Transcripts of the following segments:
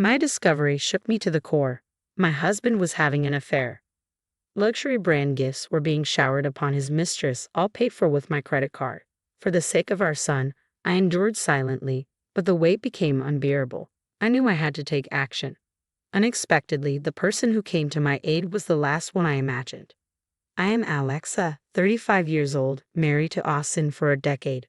My discovery shook me to the core. My husband was having an affair. Luxury brand gifts were being showered upon his mistress, all paid for with my credit card. For the sake of our son, I endured silently, but the weight became unbearable. I knew I had to take action. Unexpectedly, the person who came to my aid was the last one I imagined. I am Alexa, 35 years old, married to Austin for a decade.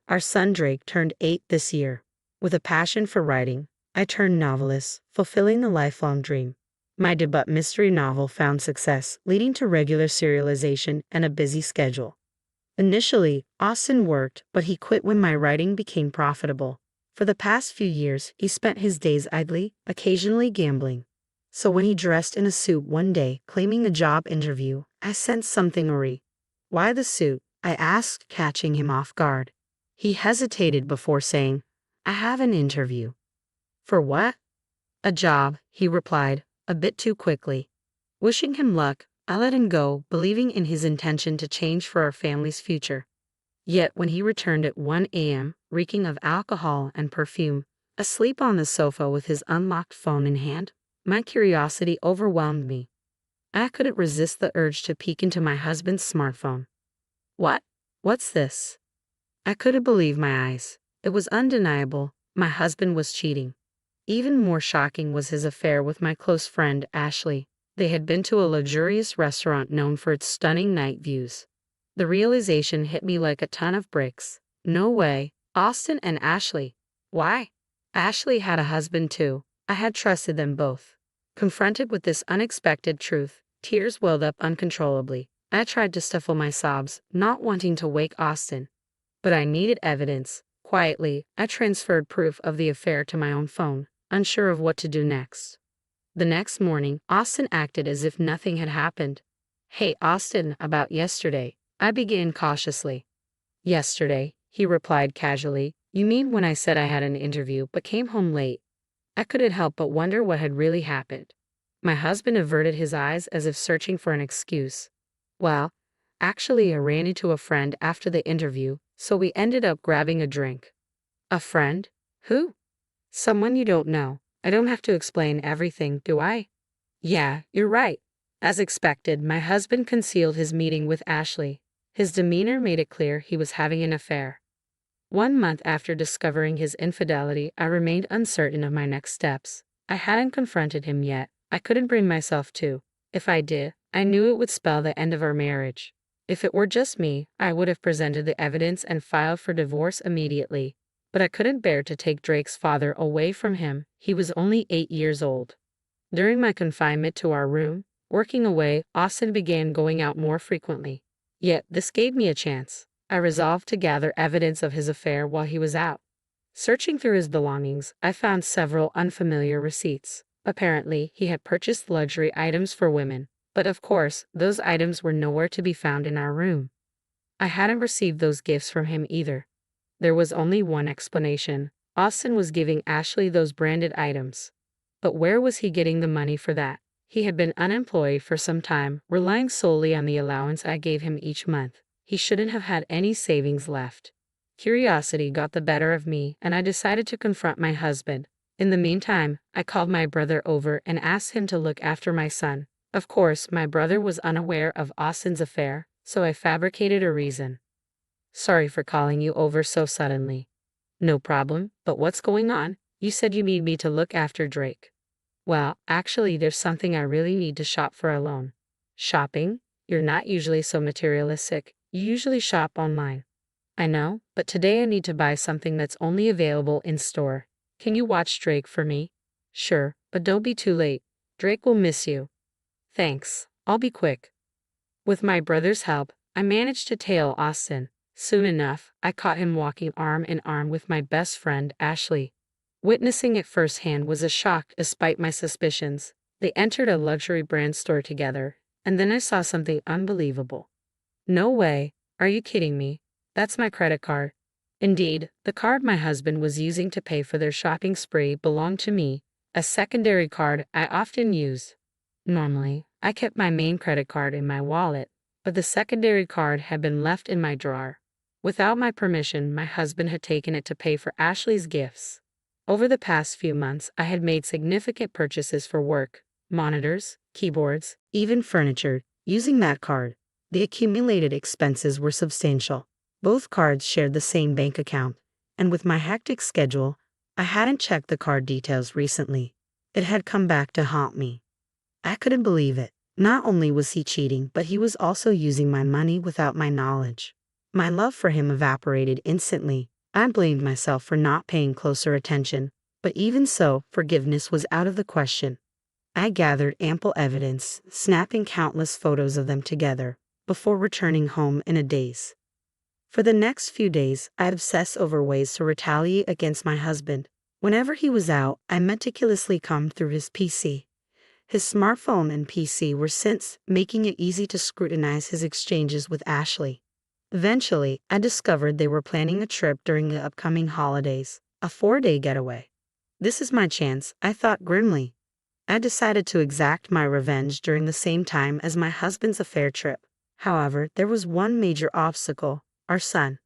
Our son Drake turned 8 this year. With a passion for writing, I turned novelist, fulfilling the lifelong dream. My debut mystery novel found success, leading to regular serialization and a busy schedule. Initially, Austin worked, but he quit when my writing became profitable. For the past few years, he spent his days idly, occasionally gambling. So when he dressed in a suit one day, claiming the job interview, I sensed something awry. "Why the suit?" I asked, catching him off guard. He hesitated before saying, "I have an interview." "For what?" "A job," he replied, a bit too quickly. Wishing him luck, I let him go, believing in his intention to change for our family's future. Yet when he returned at 1 a.m., reeking of alcohol and perfume, asleep on the sofa with his unlocked phone in hand, my curiosity overwhelmed me. I couldn't resist the urge to peek into my husband's smartphone. What's this?" I couldn't believe my eyes. It was undeniable. My husband was cheating. Even more shocking was his affair with my close friend, Ashley. They had been to a luxurious restaurant known for its stunning night views. The realization hit me like a ton of bricks. No way. Austin and Ashley. Why? Ashley had a husband too. I had trusted them both. Confronted with this unexpected truth, tears welled up uncontrollably. I tried to stifle my sobs, not wanting to wake Austin. But I needed evidence. Quietly, I transferred proof of the affair to my own phone, unsure of what to do next. The next morning, Austin acted as if nothing had happened. "Hey, Austin, about yesterday," I began cautiously. "Yesterday," he replied casually. "You mean when I said I had an interview but came home late?" I couldn't help but wonder what had really happened. My husband averted his eyes as if searching for an excuse. "Well, actually, I ran into a friend after the interview, so we ended up grabbing a drink." "A friend? Who?" "Someone you don't know. I don't have to explain everything, do I?" "Yeah, you're right." As expected, my husband concealed his meeting with Ashley. His demeanor made it clear he was having an affair. 1 month after discovering his infidelity, I remained uncertain of my next steps. I hadn't confronted him yet. I couldn't bring myself to. If I did, I knew it would spell the end of our marriage. If it were just me, I would have presented the evidence and filed for divorce immediately. But I couldn't bear to take Drake's father away from him. He was only 8 years old. During my confinement to our room, working away, Austin began going out more frequently. Yet this gave me a chance. I resolved to gather evidence of his affair while he was out. Searching through his belongings, I found several unfamiliar receipts. Apparently, he had purchased luxury items for women. But of course, those items were nowhere to be found in our room. I hadn't received those gifts from him either. There was only one explanation. Austin was giving Ashley those branded items. But where was he getting the money for that? He had been unemployed for some time, relying solely on the allowance I gave him each month. He shouldn't have had any savings left. Curiosity got the better of me, and I decided to confront my husband. In the meantime, I called my brother over and asked him to look after my son. Of course, my brother was unaware of Austin's affair, so I fabricated a reason. "Sorry for calling you over so suddenly." "No problem, but what's going on? You said you need me to look after Drake." "Well, actually, there's something I really need to shop for alone." "Shopping? You're not usually so materialistic. You usually shop online." "I know, but today I need to buy something that's only available in store. Can you watch Drake for me?" "Sure, but don't be too late. Drake will miss you." "Thanks, I'll be quick." With my brother's help, I managed to tail Austin. Soon enough, I caught him walking arm in arm with my best friend, Ashley. Witnessing it firsthand was a shock despite my suspicions. They entered a luxury brand store together, and then I saw something unbelievable. "No way. Are you kidding me? That's my credit card." Indeed, the card my husband was using to pay for their shopping spree belonged to me, a secondary card I often use. Normally, I kept my main credit card in my wallet, but the secondary card had been left in my drawer. Without my permission, my husband had taken it to pay for Ashley's gifts. Over the past few months, I had made significant purchases for work, monitors, keyboards, even furniture, using that card. The accumulated expenses were substantial. Both cards shared the same bank account, and with my hectic schedule, I hadn't checked the card details recently. It had come back to haunt me. I couldn't believe it. Not only was he cheating, but he was also using my money without my knowledge. My love for him evaporated instantly. I blamed myself for not paying closer attention, but even so, forgiveness was out of the question. I gathered ample evidence, snapping countless photos of them together, before returning home in a daze. For the next few days, I obsessed over ways to retaliate against my husband. Whenever he was out, I meticulously combed through his PC. His smartphone and PC were since making it easy to scrutinize his exchanges with Ashley. Eventually, I discovered they were planning a trip during the upcoming holidays, a 4-day getaway. This is my chance, I thought grimly. I decided to exact my revenge during the same time as my husband's affair trip. However, there was one major obstacle: our son.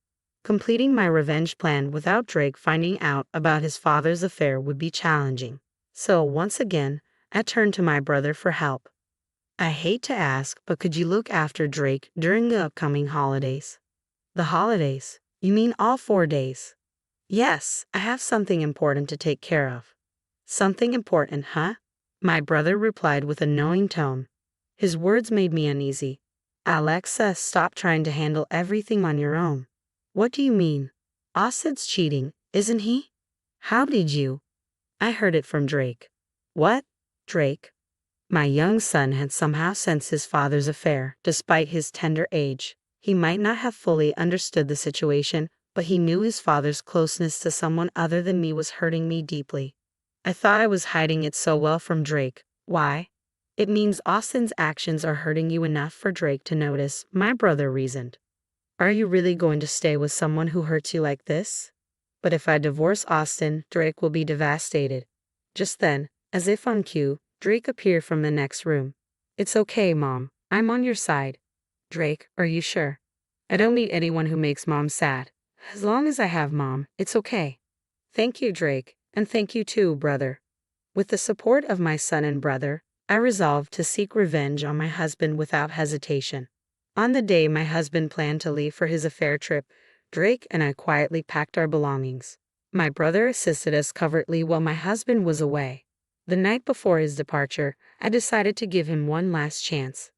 Completing my revenge plan without Drake finding out about his father's affair would be challenging. So, once again, I turned to my brother for help. I hate to ask, but could you look after Drake during the upcoming holidays? The holidays? You mean all 4 days? Yes, I have something important to take care of. Something important, huh? My brother replied with a knowing tone. His words made me uneasy. Alexa, stop trying to handle everything on your own. What do you mean? Austin's cheating, isn't he? How did you? I heard it from Drake. What? Drake? My young son had somehow sensed his father's affair, despite his tender age. He might not have fully understood the situation, but he knew his father's closeness to someone other than me was hurting me deeply. I thought I was hiding it so well from Drake. Why? It means Austin's actions are hurting you enough for Drake to notice, my brother reasoned. Are you really going to stay with someone who hurts you like this? But if I divorce Austin, Drake will be devastated. Just then, as if on cue, Drake appeared from the next room. It's okay, Mom. I'm on your side. Drake, are you sure? I don't need anyone who makes Mom sad. As long as I have Mom, it's okay. Thank you, Drake, and thank you too, brother. With the support of my son and brother, I resolved to seek revenge on my husband without hesitation. On the day my husband planned to leave for his affair trip, Drake and I quietly packed our belongings. My brother assisted us covertly while my husband was away. The night before his departure, I decided to give him one last chance.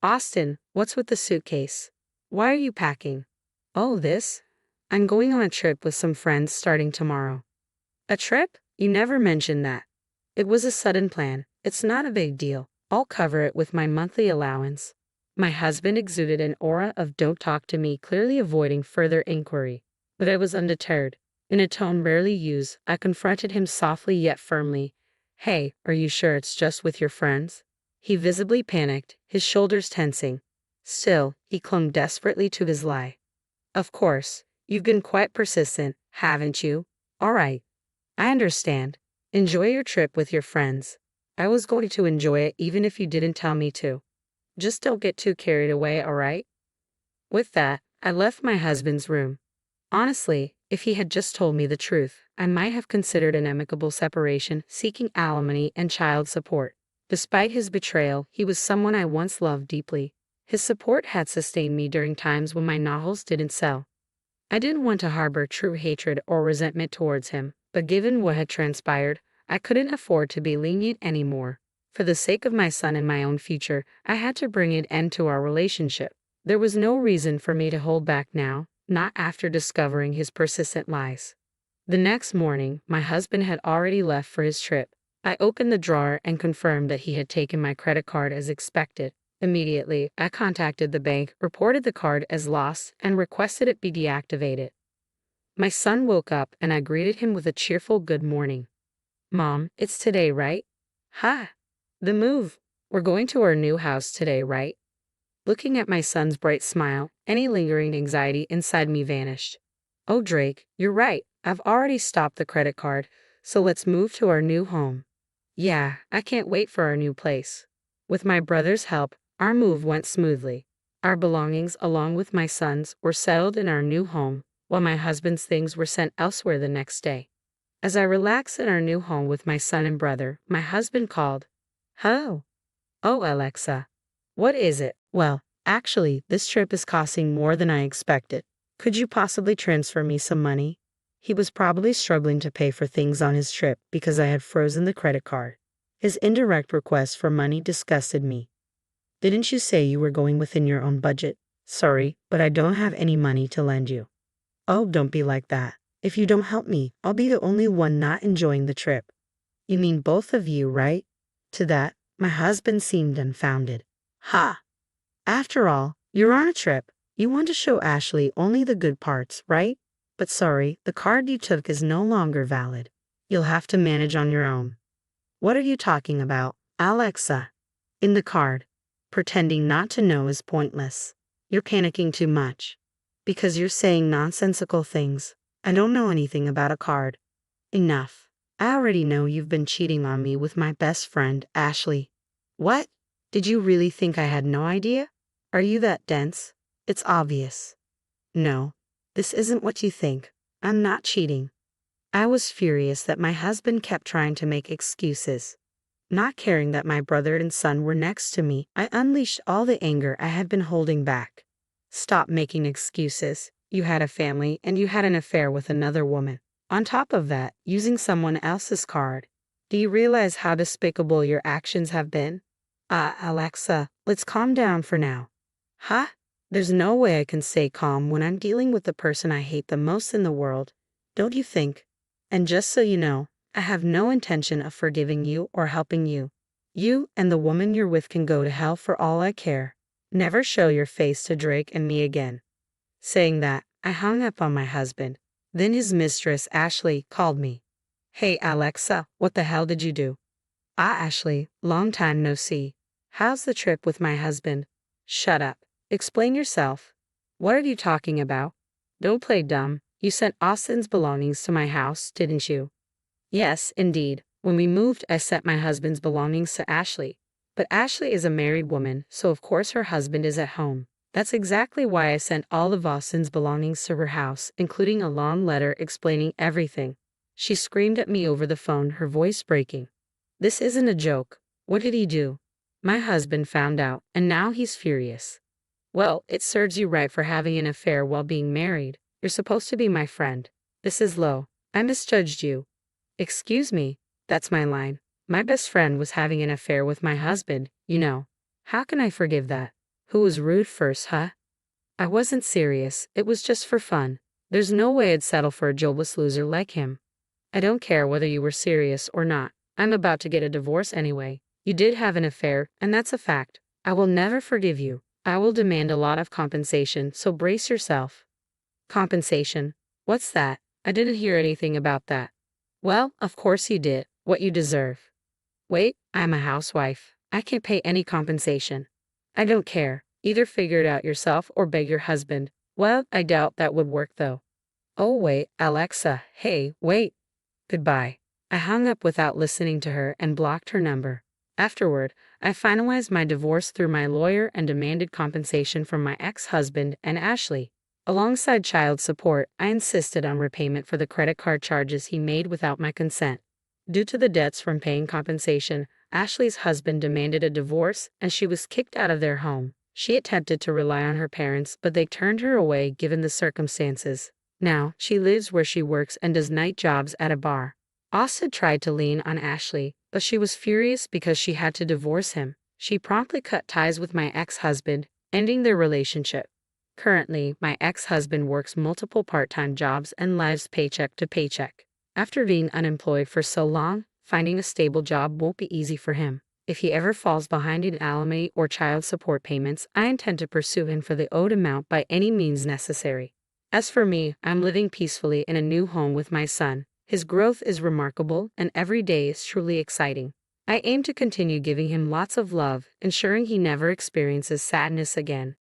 Austin, what's with the suitcase? Why are you packing? Oh, this? I'm going on a trip with some friends starting tomorrow. A trip? You never mentioned that. It was a sudden plan. It's not a big deal. I'll cover it with my monthly allowance. My husband exuded an aura of don't talk to me, clearly avoiding further inquiry. But I was undeterred. In a tone rarely used, I confronted him softly yet firmly. Hey, are you sure it's just with your friends? He visibly panicked, his shoulders tensing. Still, he clung desperately to his lie. Of course, you've been quite persistent, haven't you? All right. I understand. Enjoy your trip with your friends. I was going to enjoy it even if you didn't tell me to. Just don't get too carried away, all right? With that, I left my husband's room. Honestly, if he had just told me the truth, I might have considered an amicable separation, seeking alimony and child support. Despite his betrayal, he was someone I once loved deeply. His support had sustained me during times when my novels didn't sell. I didn't want to harbor true hatred or resentment towards him, but given what had transpired, I couldn't afford to be lenient anymore. For the sake of my son and my own future, I had to bring an end to our relationship. There was no reason for me to hold back now, not after discovering his persistent lies. The next morning, my husband had already left for his trip. I opened the drawer and confirmed that he had taken my credit card as expected. Immediately, I contacted the bank, reported the card as lost, and requested it be deactivated. My son woke up and I greeted him with a cheerful good morning. Mom, it's today, right? Ha! The move. We're going to our new house today, right? Looking at my son's bright smile, any lingering anxiety inside me vanished. Oh, Drake, you're right. I've already stopped the credit card, so let's move to our new home. Yeah, I can't wait for our new place. With my brother's help, our move went smoothly. Our belongings, along with my son's, were settled in our new home, while my husband's things were sent elsewhere the next day. As I relax in our new home with my son and brother, my husband called. Hello. Oh, Alexa. What is it? Well, actually, this trip is costing more than I expected. Could you possibly transfer me some money? He was probably struggling to pay for things on his trip because I had frozen the credit card. His indirect request for money disgusted me. Didn't you say you were going within your own budget? Sorry, but I don't have any money to lend you. Oh, don't be like that. If you don't help me, I'll be the only one not enjoying the trip. You mean both of you, right? To that, my husband seemed dumbfounded. Ha! After all, you're on a trip. You want to show Ashley only the good parts, right? But sorry, the card you took is no longer valid. You'll have to manage on your own. What are you talking about, Alexa? In the card. Pretending not to know is pointless. You're panicking too much. Because you're saying nonsensical things. I don't know anything about a card. Enough. I already know you've been cheating on me with my best friend, Ashley. What? Did you really think I had no idea? Are you that dense? It's obvious. No, this isn't what you think. I'm not cheating. I was furious that my husband kept trying to make excuses. Not caring that my brother and son were next to me, I unleashed all the anger I had been holding back. Stop making excuses. You had a family and you had an affair with another woman. On top of that, using someone else's card. Do you realize how despicable your actions have been? Alexa, let's calm down for now. Huh? There's no way I can stay calm when I'm dealing with the person I hate the most in the world, don't you think? And just so you know, I have no intention of forgiving you or helping you. You and the woman you're with can go to hell for all I care. Never show your face to Drake and me again. Saying that, I hung up on my husband. Then his mistress, Ashley, called me. Hey Alexa, what the hell did you do? Ashley, long time no see. How's the trip with my husband? Shut up. Explain yourself. What are you talking about? Don't play dumb. You sent Austin's belongings to my house, didn't you? Yes, indeed. When we moved, I sent my husband's belongings to Ashley. But Ashley is a married woman, so of course her husband is at home. That's exactly why I sent all of Austin's belongings to her house, including a long letter explaining everything. She screamed at me over the phone, her voice breaking. This isn't a joke. What did he do? My husband found out, and now he's furious. Well, it serves you right for having an affair while being married. You're supposed to be my friend. This is low. I misjudged you. Excuse me, that's my line. My best friend was having an affair with my husband, you know. How can I forgive that? Who was rude first, huh? I wasn't serious, it was just for fun. There's no way I'd settle for a jobless loser like him. I don't care whether you were serious or not. I'm about to get a divorce anyway. You did have an affair, and that's a fact. I will never forgive you. I will demand a lot of compensation, so brace yourself. Compensation? What's that? I didn't hear anything about that. Well, of course you did. What you deserve. Wait, I'm a housewife. I can't pay any compensation. I don't care. Either figure it out yourself or beg your husband. Well, I doubt that would work though. Oh wait, Alexa, hey, wait. Goodbye. I hung up without listening to her and blocked her number. Afterward, I finalized my divorce through my lawyer and demanded compensation from my ex-husband and Ashley. Alongside child support, I insisted on repayment for the credit card charges he made without my consent. Due to the debts from paying compensation, Ashley's husband demanded a divorce and she was kicked out of their home. She attempted to rely on her parents, but they turned her away given the circumstances. Now, she lives where she works and does night jobs at a bar. Austin tried to lean on Ashley, but she was furious because she had to divorce him. She promptly cut ties with my ex-husband, ending their relationship. Currently, my ex-husband works multiple part-time jobs and lives paycheck to paycheck. After being unemployed for so long, finding a stable job won't be easy for him. If he ever falls behind in alimony or child support payments, I intend to pursue him for the owed amount by any means necessary. As for me, I'm living peacefully in a new home with my son. His growth is remarkable, and every day is truly exciting. I aim to continue giving him lots of love, ensuring he never experiences sadness again.